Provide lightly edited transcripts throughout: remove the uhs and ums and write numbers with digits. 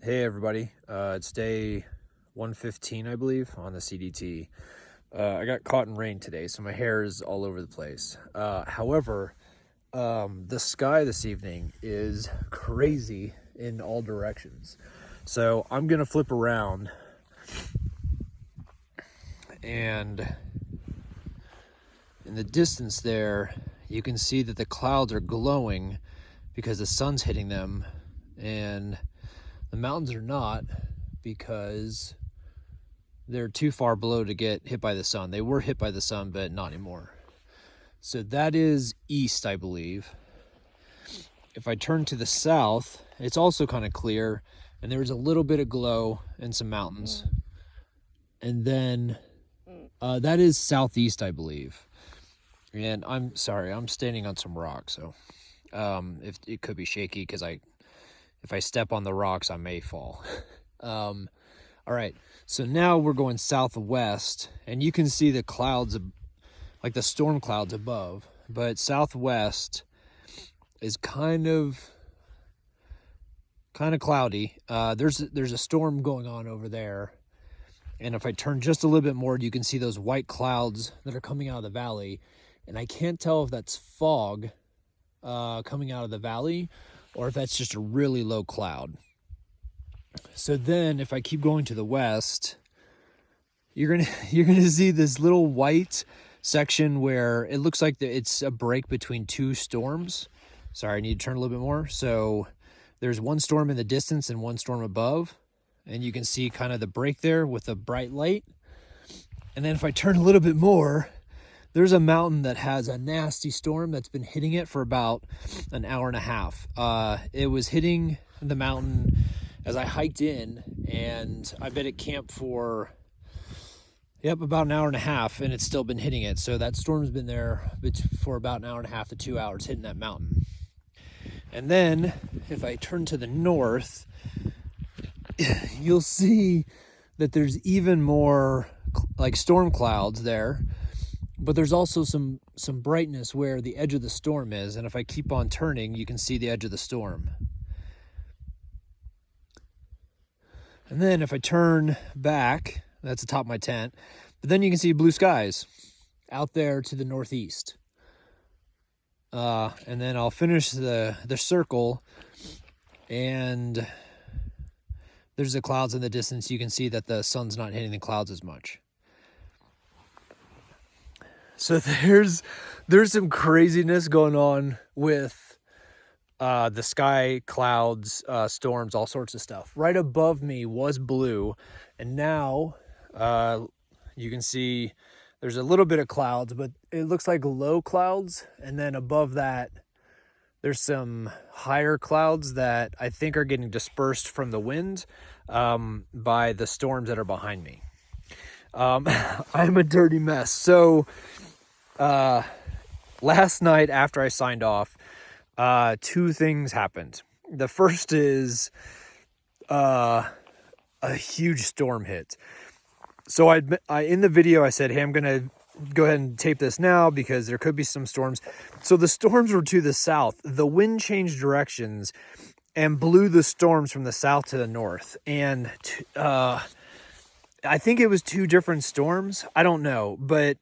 Hey everybody, it's day 115, I believe, on the CDT. I got caught in rain today, so my hair is all over the place. However, the sky this evening is crazy in all directions. So I'm gonna flip around, and in the distance there, you can see that the clouds are glowing because the sun's hitting them, and the mountains are not, because they're too far below to get hit by the sun. They were hit by the sun, but not anymore. So that is east, I believe. If I turn to the south, it's also kind of clear, and there's a little bit of glow in some mountains. And then that is southeast, I believe. And I'm sorry, I'm standing on some rocks, so if it could be shaky, because if I step on the rocks, I may fall. All right, so now we're going southwest, and you can see the clouds, like the storm clouds above, but southwest is kind of cloudy. There's a storm going on over there, and if I turn just a little bit more, you can see those white clouds that are coming out of the valley, and I can't tell if that's fog coming out of the valley or if that's just a really low cloud. So then if I keep going to the west, you're gonna see this little white section where it looks like it's a break between two storms. Sorry, I need to turn a little bit more. So there's one storm in the distance and one storm above, and you can see kind of the break there with the bright light. And then if I turn a little bit more, there's a mountain that has a nasty storm that's been hitting it for about an hour and a half. It was hitting the mountain as I hiked in, and I've been at camp for about an hour and a half, and it's still been hitting it. So that storm's been there for about an hour and a half to 2 hours hitting that mountain. And then if I turn to the north, you'll see that there's even more like storm clouds there, but there's also some brightness where the edge of the storm is. And if I keep on turning, you can see the edge of the storm. And then if I turn back, that's the top of my tent, but then you can see blue skies out there to the northeast. And then I'll finish the circle, and there's the clouds in the distance. You can see that the sun's not hitting the clouds as much. So there's some craziness going on with the sky, clouds, storms, all sorts of stuff. Right above me was blue, and now you can see there's a little bit of clouds, but it looks like low clouds. And then above that, there's some higher clouds that I think are getting dispersed from the wind by the storms that are behind me. I'm a dirty mess. So last night after I signed off, two things happened. The first is a huge storm hit. So I in the video I said, hey, I'm gonna go ahead and tape this now because there could be some storms. So the storms were to the south. The wind changed directions and blew the storms from the south to the north. And I think it was two different storms. I don't know, but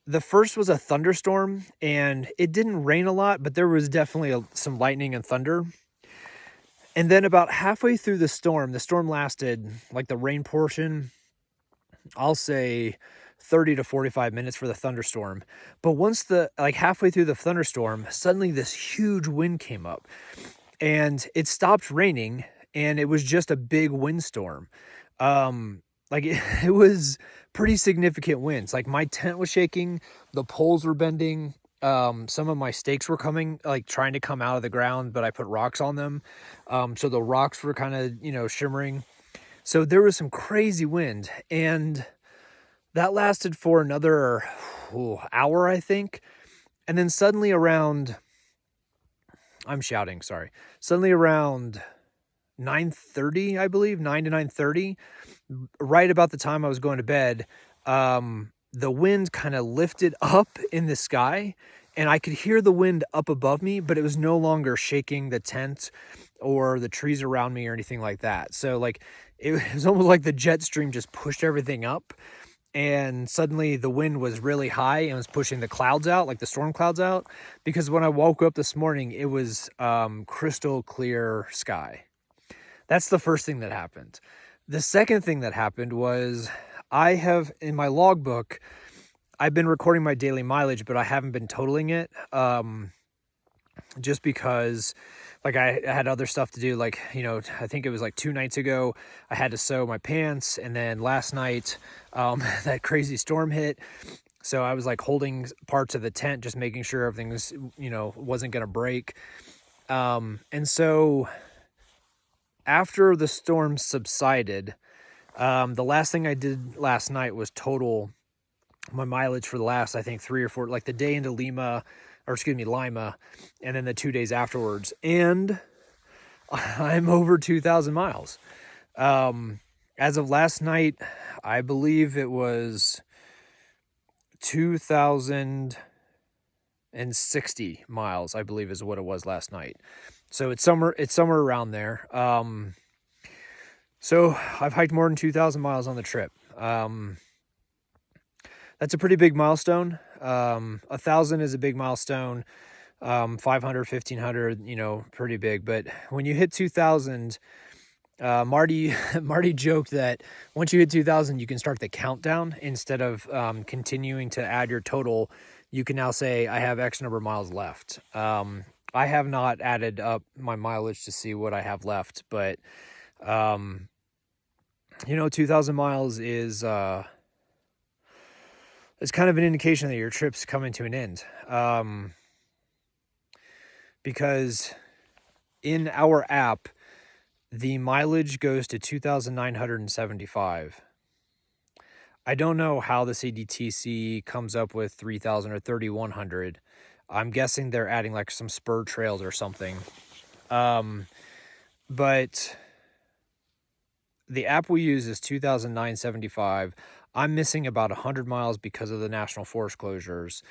the first was a thunderstorm, and it didn't rain a lot, but there was definitely some lightning and thunder. And then about halfway through the storm lasted, like the rain portion, I'll say 30 to 45 minutes for the thunderstorm. But once halfway through the thunderstorm, suddenly this huge wind came up, and it stopped raining, and it was just a big windstorm. It was pretty significant winds. Like my tent was shaking, the poles were bending, some of my stakes were trying to come out of the ground, but I put rocks on them. So the rocks were kind of, shimmering. So there was some crazy wind, and that lasted for another hour, I think. And then suddenly around 9:30, I believe, 9 to 9:30, right about the time I was going to bed, the wind kind of lifted up in the sky, and I could hear the wind up above me, but it was no longer shaking the tent or the trees around me or anything like that. So like it was almost like the jet stream just pushed everything up, and suddenly the wind was really high and was pushing the clouds out, like the storm clouds out, because when I woke up this morning, it was crystal clear sky. That's the first thing that happened. The second thing that happened was I have in my logbook, I've been recording my daily mileage, but I haven't been totaling it. Just because like I had other stuff to do. Like, you know, I think it was like 2 nights ago, I had to sew my pants. And then last night, that crazy storm hit. So I was like holding parts of the tent, just making sure everything was, you know, wasn't going to break. And so after the storm subsided, the last thing I did last night was total my mileage for the last, I think 3 or 4, like the day into Lima, and then the 2 days afterwards. And I'm over 2,000 miles. As of last night, I believe it was 2,060 miles, I believe is what it was last night. So it's somewhere around there. So I've hiked more than 2,000 miles on the trip. That's a pretty big milestone. 1,000 is a big milestone. 500, 1,500, you know, pretty big. But when you hit 2,000, Marty joked that once you hit 2,000, you can start the countdown instead of continuing to add your total. You can now say, I have X number of miles left. I have not added up my mileage to see what I have left, but you know, 2,000 miles is it's kind of an indication that your trip's coming to an end. Because in our app, the mileage goes to 2,975. I don't know how the CDTC comes up with 3,000 or 3,100. I'm guessing they're adding like some spur trails or something. But the app we use is 2,975. I'm missing about 100 miles because of the national forest closures.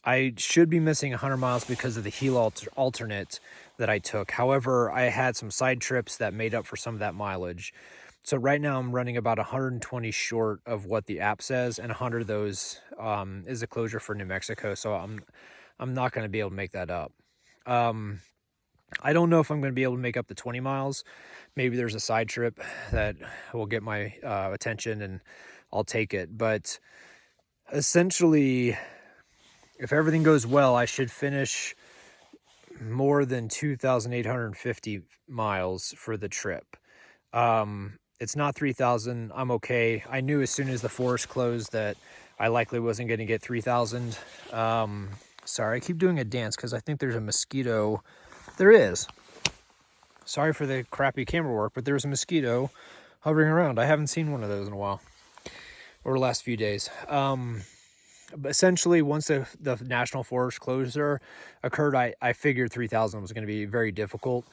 I should be missing 100 miles because of the heel alternate that I took. However, I had some side trips that made up for some of that mileage. So right now I'm running about 120 short of what the app says, and 100 of those is a closure for New Mexico. So I'm not going to be able to make that up. I don't know if I'm going to be able to make up the 20 miles. Maybe there's a side trip that will get my attention and I'll take it. But essentially, if everything goes well, I should finish more than 2,850 miles for the trip. It's not 3,000. I'm okay. I knew as soon as the forest closed that I likely wasn't going to get 3,000. Sorry, I keep doing a dance because I think there's a mosquito. There is. Sorry for the crappy camera work, but there's a mosquito hovering around. I haven't seen one of those in a while, or the last few days. But essentially, once the national forest closure occurred, I figured 3,000 was going to be very difficult.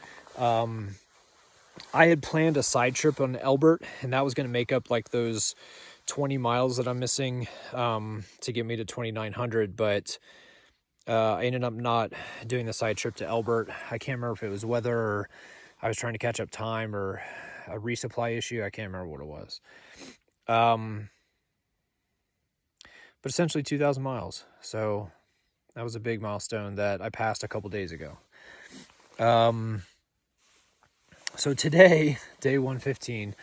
I had planned a side trip on Elbert, and that was going to make up like those 20 miles that I'm missing to get me to 2,900. But I ended up not doing the side trip to Elbert. I can't remember if it was weather or I was trying to catch up time or a resupply issue. I can't remember what it was. But essentially 2,000 miles. So that was a big milestone that I passed a couple days ago. So today, day 115,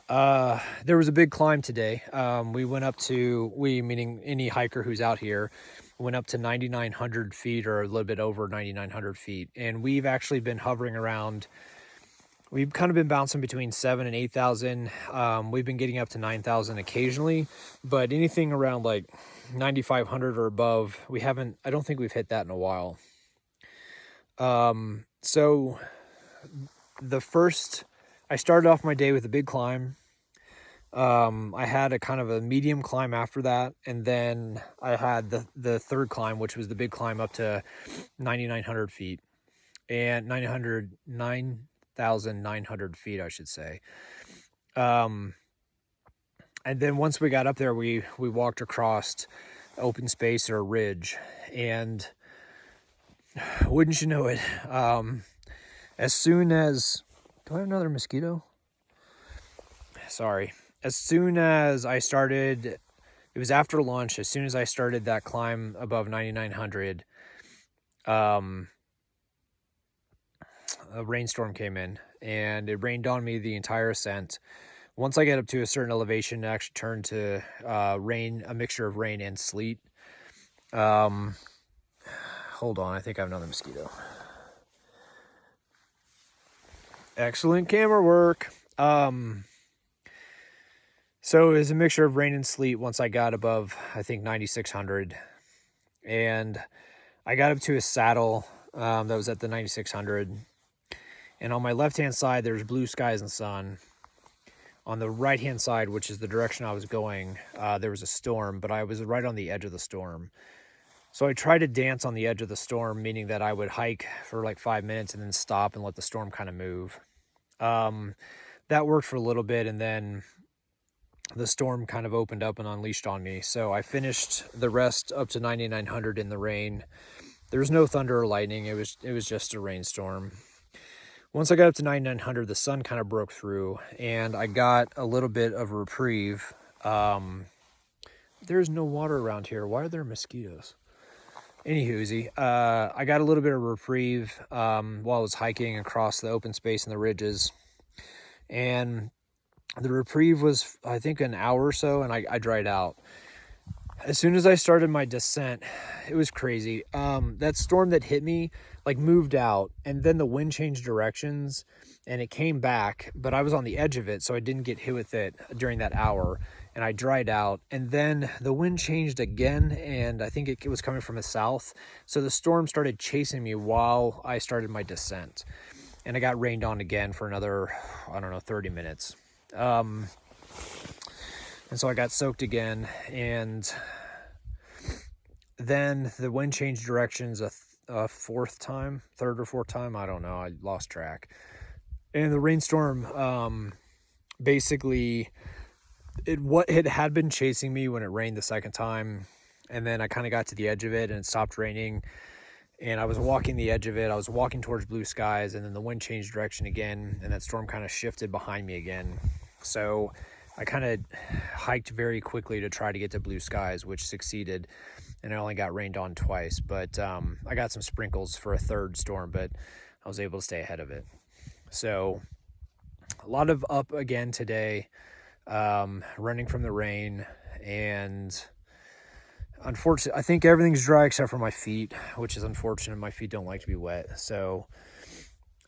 there was a big climb today. We went up to, meaning any hiker who's out here, went up to 9,900 feet or a little bit over 9,900 feet. And we've actually been hovering around, we've kind of been bouncing between 7,000 and 8,000. We've been getting up to 9,000 occasionally, but anything around like 9,500 or above, I don't think we've hit that in a while. So I started off my day with a big climb. I had a kind of a medium climb after that, and then I had the third climb, which was the big climb up to 9,900 feet, and 9,900 feet, I should say. And then once we got up there, we walked across open space or a ridge, and wouldn't you know it, As soon as, do I have another mosquito? Sorry. As soon as I started, it was after lunch. As soon as I started that climb above 9,900, a rainstorm came in and it rained on me the entire ascent. Once I get up to a certain elevation, it actually turned to rain, a mixture of rain and sleet. Hold on, I think I have another mosquito. Excellent camera work. So it was a mixture of rain and sleet once I got above, I think, 9,600. And I got up to a saddle that was at the 9,600. And on my left-hand side, there's blue skies and sun. On the right-hand side, which is the direction I was going, there was a storm, but I was right on the edge of the storm. So I tried to dance on the edge of the storm, meaning that I would hike for like 5 minutes and then stop and let the storm kind of move. That worked for a little bit, and then the storm kind of opened up and unleashed on me. So I finished the rest up to 9,900 in the rain. There was no thunder or lightning. It was just a rainstorm. Once I got up to 9,900, the sun kind of broke through, and I got a little bit of a reprieve. There's no water around here. Why are there mosquitoes? Anywhoozy, I got a little bit of reprieve while I was hiking across the open space and the ridges. And the reprieve was, I think, an hour or so, and I dried out. As soon as I started my descent, it was crazy. That storm that hit me, like, moved out, and then the wind changed directions, and it came back, but I was on the edge of it, so I didn't get hit with it during that hour, and I dried out. And then the wind changed again, and I think it was coming from the south, so the storm started chasing me while I started my descent, and I got rained on again for another, I don't know, 30 minutes. And so I got soaked again, and then the wind changed directions a third or fourth time, I don't know, I lost track. And the rainstorm, basically, it had been chasing me when it rained the second time, and then I kind of got to the edge of it and it stopped raining, and I was walking the edge of it. I was walking towards blue skies, and then the wind changed direction again, and that storm kind of shifted behind me again. So I kind of hiked very quickly to try to get to blue skies, which succeeded, and I only got rained on twice. But I got some sprinkles for a third storm, but I was able to stay ahead of it. So a lot of up again today, running from the rain, and unfortunately, I think everything's dry except for my feet, which is unfortunate. My feet don't like to be wet, so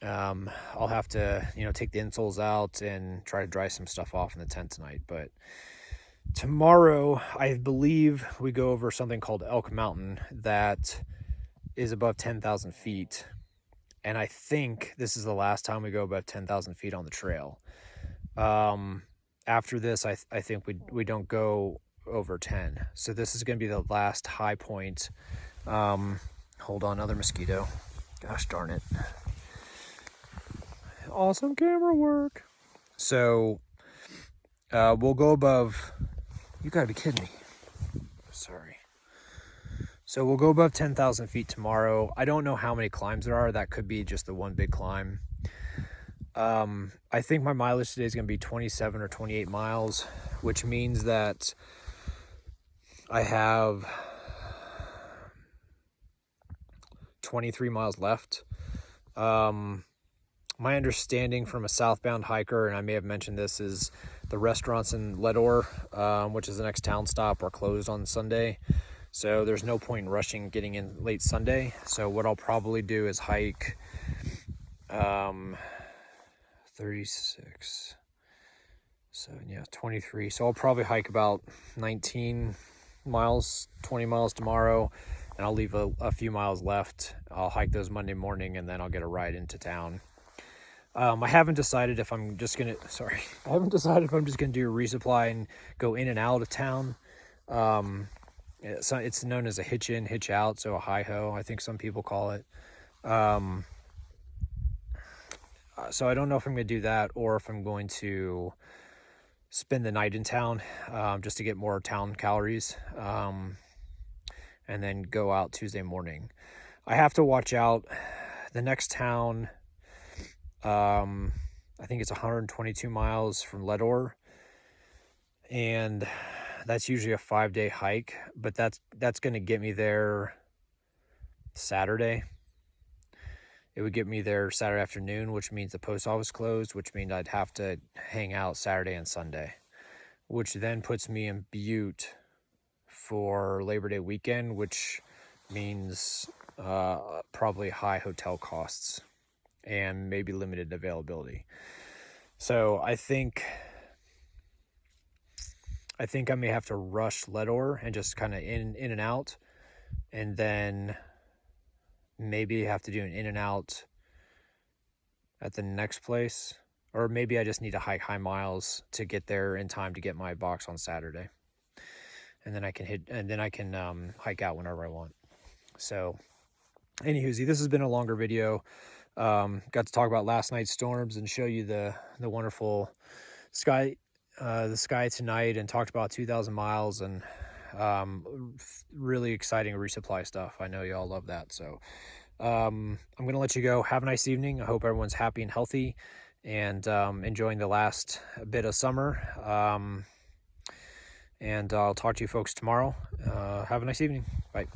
I'll have to, take the insoles out and try to dry some stuff off in the tent tonight. But tomorrow, I believe we go over something called Elk Mountain that is above 10,000 feet. And I think this is the last time we go above 10,000 feet on the trail. After this, I think we don't go over 10. So this is going to be the last high point. Hold on, another mosquito. Gosh darn it. Awesome camera work. So we'll go above, you gotta be kidding me. Sorry. So we'll go above 10,000 feet tomorrow. I don't know how many climbs there are. That could be just the one big climb. I think my mileage today is going to be 27 or 28 miles, which means that I have 23 miles left. My understanding from a southbound hiker, and I may have mentioned this, is the restaurants in Ledore, which is the next town stop, are closed on Sunday. So there's no point in rushing getting in late Sunday. So what I'll probably do is hike 36, so yeah, 23. So I'll probably hike about 19 miles, 20 miles tomorrow, and I'll leave a few miles left. I'll hike those Monday morning, and then I'll get a ride into town. I haven't decided if I'm just gonna, do a resupply and go in and out of town. It's known as a hitch in, hitch out, so a hi-ho, I think some people call it. So I don't know if I'm gonna do that or if I'm going to spend the night in town, just to get more town calories, and then go out Tuesday morning. I have to watch out. The next town I think it's 122 miles from Ledore, and that's usually a 5-day hike, but that's going to get me there Saturday. It would get me there Saturday afternoon, which means the post office closed, which means I'd have to hang out Saturday and Sunday, which then puts me in Butte for Labor Day weekend, which means probably high hotel costs and maybe limited availability. So I think I may have to rush Ledore and just kind of in and out, and then maybe have to do an in and out at the next place, or maybe I just need to hike high miles to get there in time to get my box on Saturday, and then I can hike out whenever I want. So anywho, this has been a longer video. Got to talk about last night's storms and show you the wonderful sky, the sky tonight, and talked about 2,000 miles and really exciting resupply stuff. I know y'all love that. So I'm gonna let you go. Have a nice evening. I hope everyone's happy and healthy and enjoying the last bit of summer. And I'll talk to you folks tomorrow. Have a nice evening. Bye.